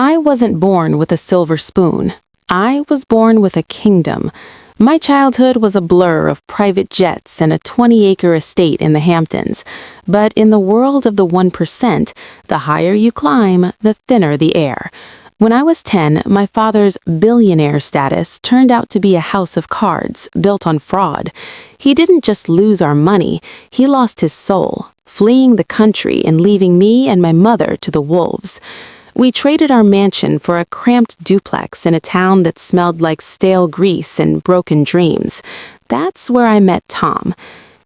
I wasn't born with a silver spoon. I was born with a kingdom. My childhood was a blur of private jets and a 20-acre estate in the Hamptons. But in the world of the 1%, the higher you climb, the thinner the air. When I was 10, my father's billionaire status turned out to be a house of cards built on fraud. He didn't just lose our money, he lost his soul, fleeing the country and leaving me and my mother to the wolves. We traded our mansion for a cramped duplex in a town that smelled like stale grease and broken dreams. That's where I met Tom.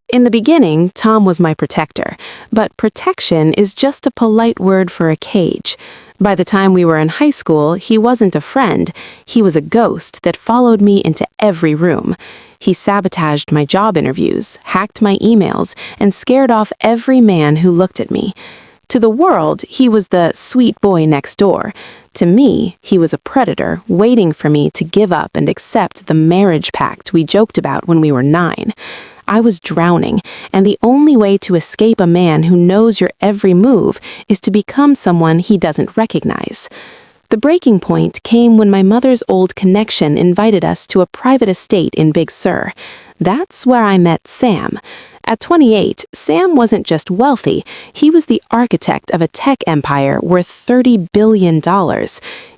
In the beginning, Tom was my protector, but protection is just a polite word for a cage. By the time we were in high school, he wasn't a friend. He was a ghost that followed me into every room. He sabotaged my job interviews, hacked my emails, and scared off every man who looked at me. To the world, he was the sweet boy next door. To me, he was a predator waiting for me to give up and accept the marriage pact we joked about when we were 9. I was drowning, and the only way to escape a man who knows your every move is to become someone he doesn't recognize. The breaking point came when my mother's old connection invited us to a private estate in Big Sur. That's where I met Sam. At 28, Sam wasn't just wealthy, he was the architect of a tech empire worth $30 billion.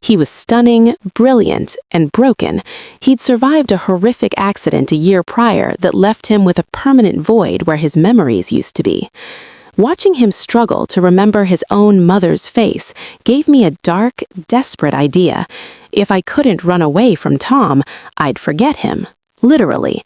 He was stunning, brilliant, and broken. He'd survived a horrific accident a year prior that left him with a permanent void where his memories used to be. Watching him struggle to remember his own mother's face gave me a dark, desperate idea. If I couldn't run away from Tom, I'd forget him. Literally.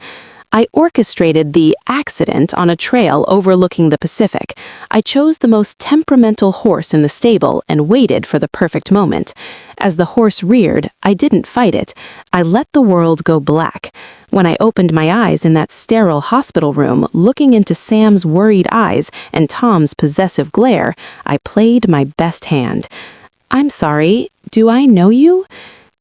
I orchestrated the accident on a trail overlooking the Pacific. I chose the most temperamental horse in the stable and waited for the perfect moment. As the horse reared, I didn't fight it. I let the world go black. When I opened my eyes in that sterile hospital room, looking into Sam's worried eyes and Tom's possessive glare, I played my best hand. "I'm sorry, do I know you?"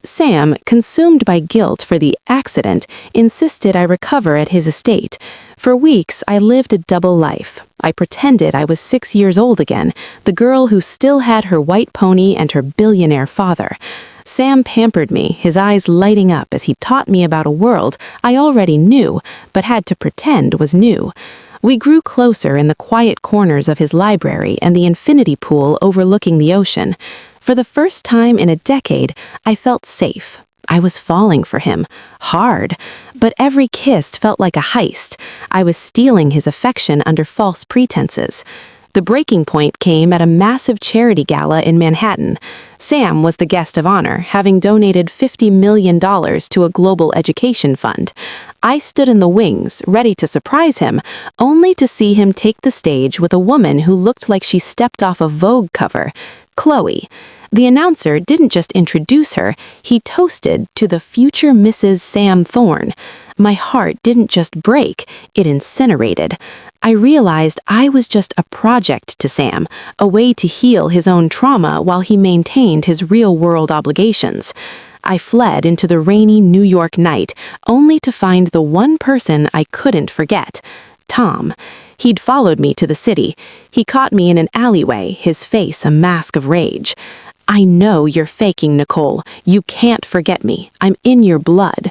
Sam, consumed by guilt for the accident, insisted I recover at his estate. For weeks, I lived a double life. I pretended I was 6 years old again, the girl who still had her white pony and her billionaire father. Sam pampered me, his eyes lighting up as he taught me about a world I already knew, but had to pretend was new. We grew closer in the quiet corners of his library and the infinity pool overlooking the ocean. For the first time in a decade, I felt safe. I was falling for him, hard, but every kiss felt like a heist. I was stealing his affection under false pretenses. The breaking point came at a massive charity gala in Manhattan. Sam was the guest of honor, having donated $50 million to a global education fund. I stood in the wings, ready to surprise him, only to see him take the stage with a woman who looked like she stepped off a Vogue cover, Chloe. The announcer didn't just introduce her, he toasted to the future Mrs. Sam Thorne. My heart didn't just break, it incinerated. I realized I was just a project to Sam, a way to heal his own trauma while he maintained his real-world obligations. I fled into the rainy New York night, only to find the one person I couldn't forget, Tom. He'd followed me to the city. He caught me in an alleyway, his face a mask of rage. "I know you're faking, Nicole. You can't forget me. I'm in your blood."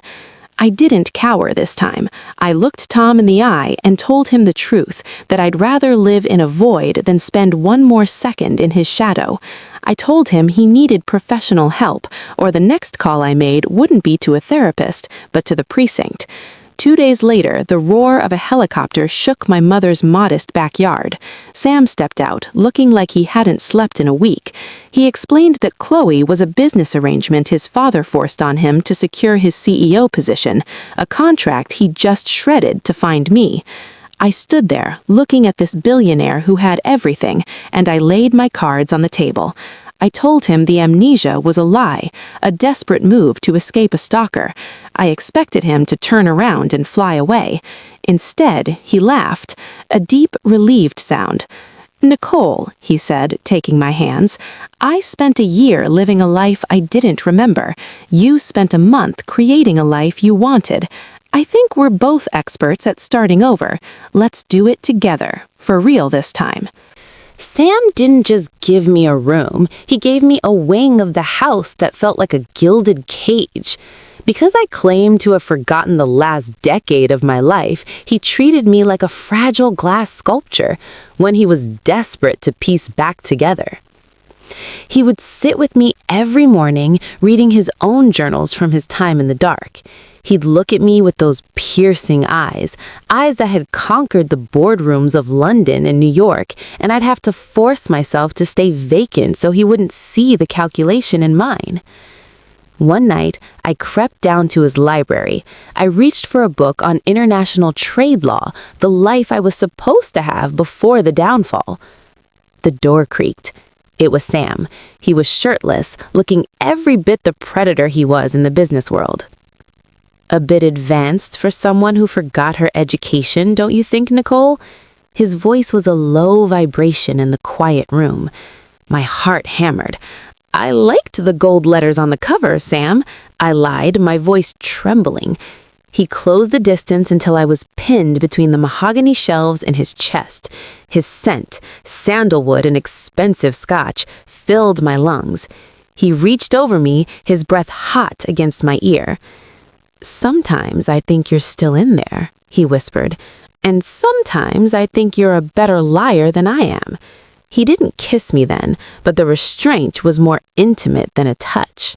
I didn't cower this time. I looked Tom in the eye and told him the truth, that I'd rather live in a void than spend one more second in his shadow. I told him he needed professional help, or the next call I made wouldn't be to a therapist, but to the precinct. 2 days later, the roar of a helicopter shook my mother's modest backyard. Sam stepped out, looking like he hadn't slept in a week. He explained that Chloe was a business arrangement his father forced on him to secure his CEO position, a contract he just shredded to find me. I stood there, looking at this billionaire who had everything, and I laid my cards on the table. I told him the amnesia was a lie, a desperate move to escape a stalker. I expected him to turn around and fly away. Instead, he laughed, a deep, relieved sound. "Nicole," he said, taking my hands, "I spent a year living a life I didn't remember. You spent a month creating a life you wanted. I think we're both experts at starting over. Let's do it together, for real this time." Sam didn't just give me a room, he gave me a wing of the house that felt like a gilded cage. Because I claimed to have forgotten the last decade of my life, he treated me like a fragile glass sculpture when he was desperate to piece back together. He would sit with me every morning, reading his own journals from his time in the dark. He'd look at me with those piercing eyes that had conquered the boardrooms of London and New York, and I'd have to force myself to stay vacant so he wouldn't see the calculation in mine. One night, I crept down to his library. I reached for a book on international trade law, the life I was supposed to have before the downfall. The door creaked. It was Sam. He was shirtless, looking every bit the predator he was in the business world. A bit advanced for someone who forgot her education, don't you think, Nicole? His voice was a low vibration in the quiet room. My heart hammered. I liked the gold letters on the cover, Sam. I lied, my voice trembling. He closed the distance until I was pinned between the mahogany shelves in his chest. His scent, sandalwood and expensive scotch, filled my lungs. He reached over me, his breath hot against my ear. "Sometimes I think you're still in there," he whispered, "and sometimes I think you're a better liar than I am." He didn't kiss me then, but the restraint was more intimate than a touch.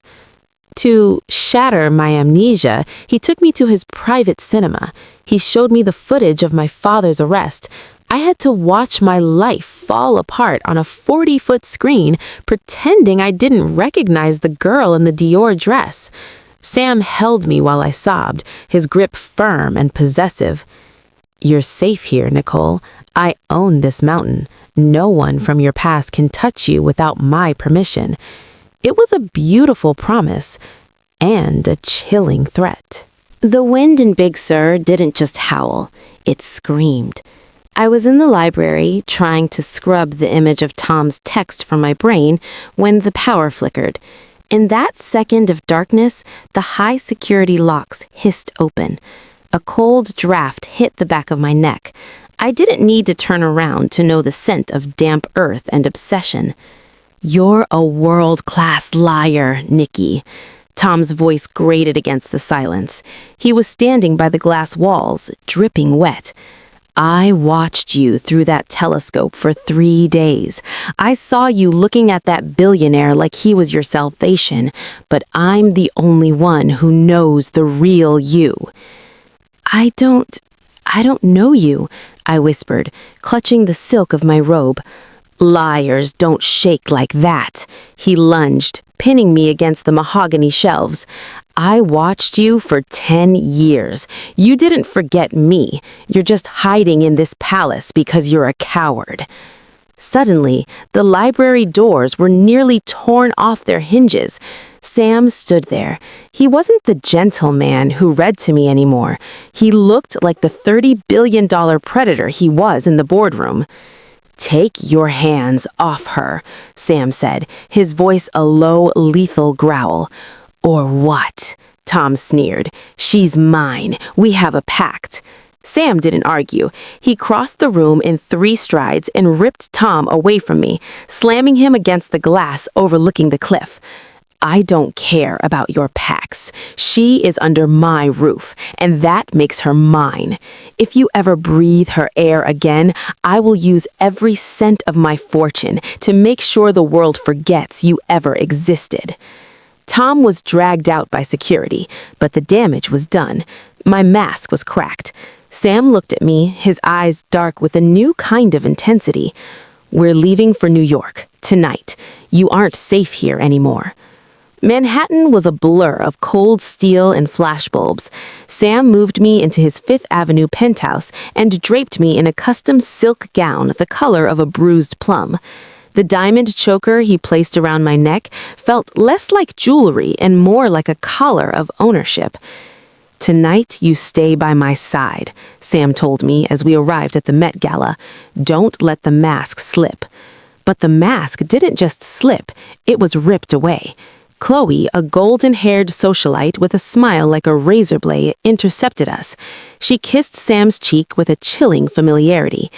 To shatter my amnesia, he took me to his private cinema. He showed me the footage of my father's arrest. I had to watch my life fall apart on a 40-foot screen, pretending I didn't recognize the girl in the Dior dress. Sam held me while I sobbed, his grip firm and possessive. "You're safe here, Nicole. I own this mountain. No one from your past can touch you without my permission." It was a beautiful promise and a chilling threat. The wind in Big Sur didn't just howl, it screamed. I was in the library trying to scrub the image of Tom's text from my brain when the power flickered. In that second of darkness, the high-security locks hissed open. A cold draft hit the back of my neck. I didn't need to turn around to know the scent of damp earth and obsession. "You're a world-class liar, Nikki." Tom's voice grated against the silence. He was standing by the glass walls, dripping wet. "I watched you through that telescope for 3 days. I saw you looking at that billionaire like he was your salvation, but I'm the only one who knows the real you." I don't know you," I whispered, clutching the silk of my robe. "Liars don't shake like that." He lunged, pinning me against the mahogany shelves. "I watched you for 10 years. You didn't forget me. You're just hiding in this palace because you're a coward." Suddenly, the library doors were nearly torn off their hinges. Sam stood there. He wasn't the gentleman who read to me anymore. He looked like the $30 billion predator he was in the boardroom. "Take your hands off her," Sam said, his voice a low, lethal growl. "Or what?" Tom sneered. "She's mine. We have a pact." Sam didn't argue. He crossed the room in 3 strides and ripped Tom away from me, slamming him against the glass overlooking the cliff. "I don't care about your pacts. She is under my roof, and that makes her mine. If you ever breathe her air again, I will use every cent of my fortune to make sure the world forgets you ever existed." Tom was dragged out by security, but the damage was done. My mask was cracked. Sam looked at me, his eyes dark with a new kind of intensity. "We're leaving for New York, tonight. You aren't safe here anymore." Manhattan was a blur of cold steel and flashbulbs. Sam moved me into his Fifth Avenue penthouse and draped me in a custom silk gown the color of a bruised plum. The diamond choker he placed around my neck felt less like jewelry and more like a collar of ownership. "Tonight you stay by my side," Sam told me as we arrived at the Met Gala. "Don't let the mask slip." But the mask didn't just slip, it was ripped away. Chloe, a golden-haired socialite with a smile like a razor blade, intercepted us. She kissed Sam's cheek with a chilling familiarity.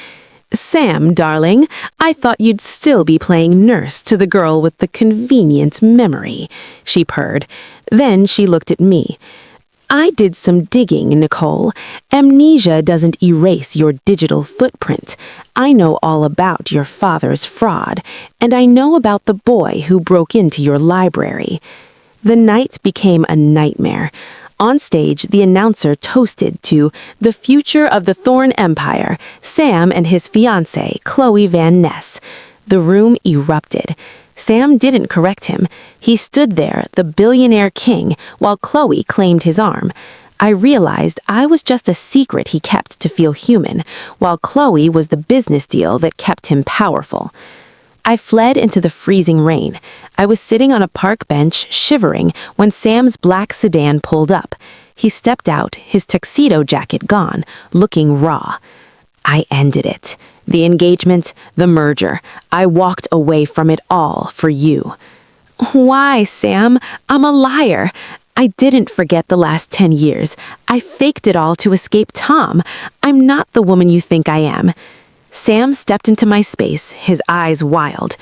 Sam, darling, I thought you'd still be playing nurse to the girl with the convenient memory, she purred. Then she looked at me. I did some digging, Nicole. Amnesia doesn't erase your digital footprint. I know all about your father's fraud, and I know about the boy who broke into your library. The night became a nightmare. On stage, the announcer toasted to the future of the Thorne Empire, Sam and his fiancée, Chloe Van Ness. The room erupted. Sam didn't correct him. He stood there, the billionaire king, while Chloe claimed his arm. I realized I was just a secret he kept to feel human, while Chloe was the business deal that kept him powerful. I fled into the freezing rain. I was sitting on a park bench, shivering, when Sam's black sedan pulled up. He stepped out, his tuxedo jacket gone, looking raw. I ended it. The engagement, the merger. I walked away from it all for you. Why, Sam? I'm a liar. I didn't forget the last 10 years. I faked it all to escape Tom. I'm not the woman you think I am. Sam stepped into my space, his eyes wild.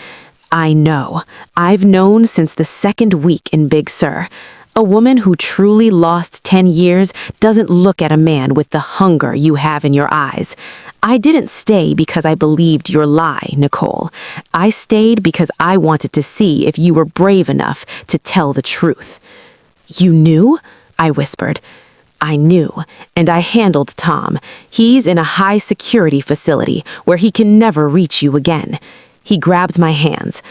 I know. I've known since the second week in Big Sur. A woman who truly lost 10 years doesn't look at a man with the hunger you have in your eyes. I didn't stay because I believed your lie, Nicole. I stayed because I wanted to see if you were brave enough to tell the truth. You knew? I whispered. I knew, and I handled Tom. He's in a high-security facility where he can never reach you again. He grabbed my hands.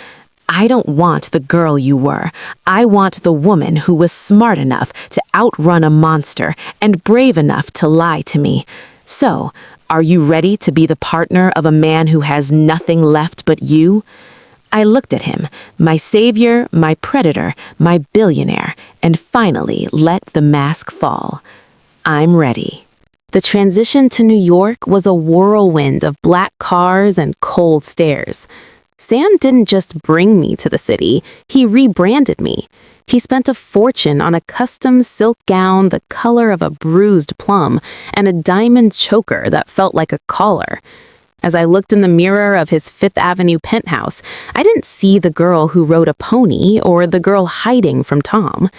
I don't want the girl you were. I want the woman who was smart enough to outrun a monster and brave enough to lie to me. So, are you ready to be the partner of a man who has nothing left but you? I looked at him, my savior, my predator, my billionaire, and finally let the mask fall. I'm ready. The transition to New York was a whirlwind of black cars and cold stares. Sam didn't just bring me to the city, he rebranded me. He spent a fortune on a custom silk gown the color of a bruised plum and a diamond choker that felt like a collar. As I looked in the mirror of his Fifth Avenue penthouse, I didn't see the girl who rode a pony or the girl hiding from Tom.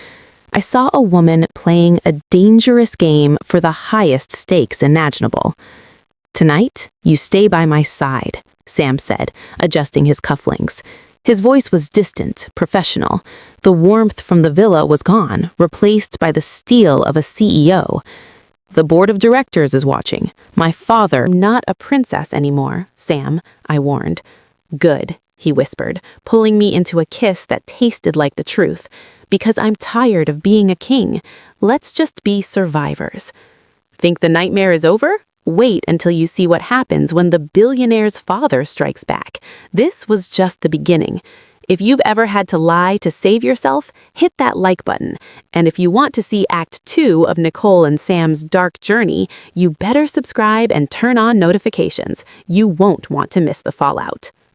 I saw a woman playing a dangerous game for the highest stakes imaginable. Tonight, you stay by my side, Sam said, adjusting his cufflinks. His voice was distant, professional. The warmth from the villa was gone, replaced by the steel of a CEO. The board of directors is watching. My father, not a princess anymore, Sam, I warned. Good, he whispered, pulling me into a kiss that tasted like the truth. Because I'm tired of being a king. Let's just be survivors. Think the nightmare is over? Wait until you see what happens when the billionaire's father strikes back. This was just the beginning. If you've ever had to lie to save yourself, hit that like button. And if you want to see Act 2 of Nicole and Sam's dark journey, you better subscribe and turn on notifications. You won't want to miss the fallout.